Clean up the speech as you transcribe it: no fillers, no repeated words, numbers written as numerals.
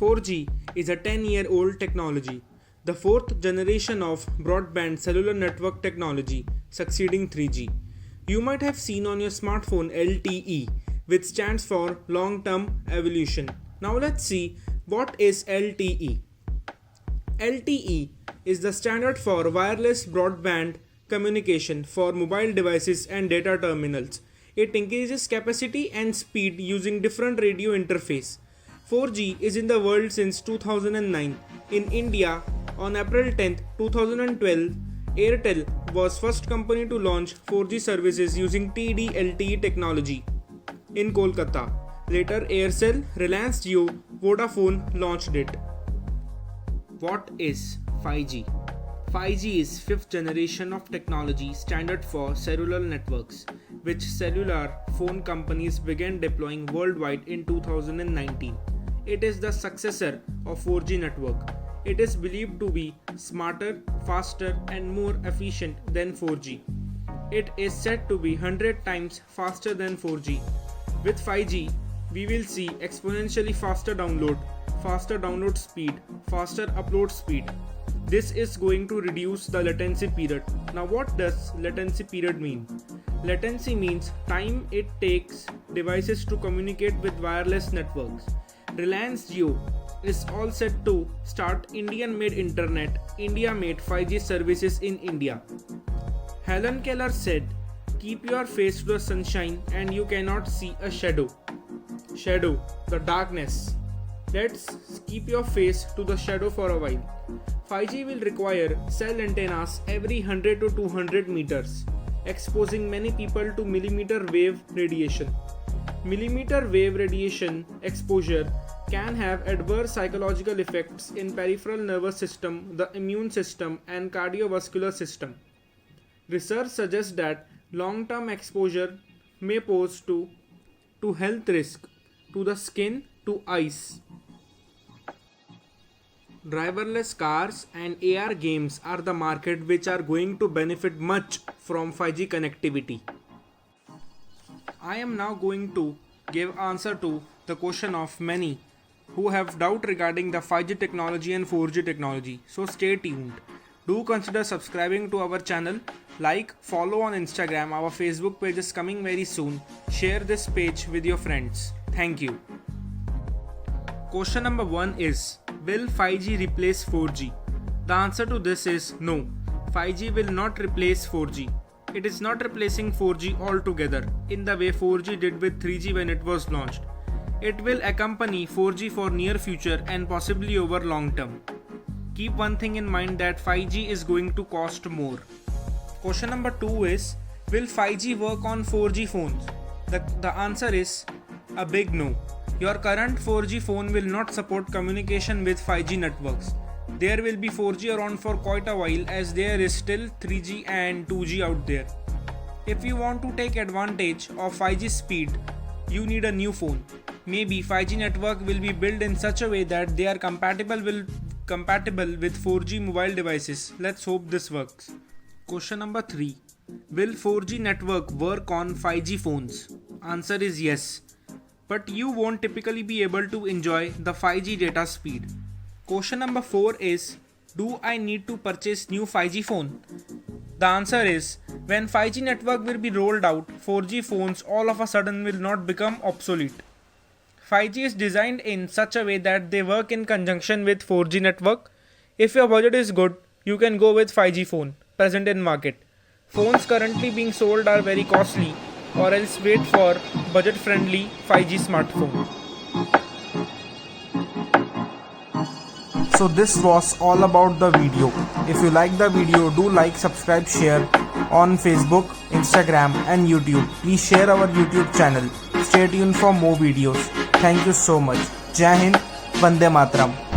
4G is a 10-year-old technology, the fourth generation of broadband cellular network technology, succeeding 3G. You might have seen on your smartphone LTE, which stands for Long Term Evolution. Now let's see what is LTE. LTE is the standard for wireless broadband communication for mobile devices and data terminals. It increases capacity and speed using different radio interface. 4G is in the world since 2009. In India, on April 10, 2012, Airtel was first company to launch 4G services using TD-LTE technology in Kolkata. Later, Aircel, Reliance Jio, Vodafone launched it. What is 5G? 5G is fifth generation of technology standard for cellular networks, which cellular phone companies began deploying worldwide in 2019. It is the successor of 4G network. It is believed to be smarter, faster and more efficient than 4G. It is said to be 100 times faster than 4G. With 5G, we will see exponentially faster download speed, faster upload speed. This is going to reduce the latency period. Now what does latency period mean? Latency means time it takes devices to communicate with wireless networks. Reliance Jio is all set to start Indian-made internet, India-made 5G services in India. Helen Keller said, "Keep your face to the sunshine and you cannot see a shadow. Shadow, the darkness. Let's keep your face to the shadow for a while." 5G will require cell antennas every 100 to 200 meters, exposing many people to millimeter wave radiation. Millimeter wave radiation exposure can have adverse psychological effects in peripheral nervous system, the immune system, and cardiovascular system. Research suggests that long-term exposure may pose to health risk to the skin to eyes. Driverless cars and AR games are the market which are going to benefit much from 5G connectivity. I am now going to give answer to the question of many who have doubt regarding the 5G technology and 4G technology. So stay tuned. Do consider subscribing to our channel, like, follow on Instagram, our Facebook page is coming very soon. Share this page with your friends. Thank you. Question number 1 is, will 5G replace 4G? The answer to this is no. 5G will not replace 4G. It is not replacing 4G altogether in the way 4G did with 3G when it was launched. It will accompany 4G for near future and possibly over long term. Keep one thing in mind, that 5G is going to cost more. Question number 2 is, will 5G work on 4G phones? The answer is a big no. Your current 4G phone will not support communication with 5G networks. There will be 4G around for quite a while, as there is still 3G and 2G out there. If you want to take advantage of 5G speed, you need a new phone. Maybe 5G network will be built in such a way that they are compatible with 4G mobile devices. Let's hope this works. Question number 3. Will 4G network work on 5G phones? Answer is yes. But you won't typically be able to enjoy the 5G data speed. Question number 4 is, do I need to purchase new 5G phone? The answer is, when 5G network will be rolled out, 4G phones all of a sudden will not become obsolete. 5G is designed in such a way that they work in conjunction with 4G network. If your budget is good, you can go with 5G phone present in market. Phones currently being sold are very costly, or else wait for budget friendly 5G smartphone. So this was all about the video. If you like the video, do like, subscribe, share on Facebook, Instagram and YouTube. Please share our YouTube channel. Stay tuned for more videos. Thank you so much. Jai Hind, Vande Mataram.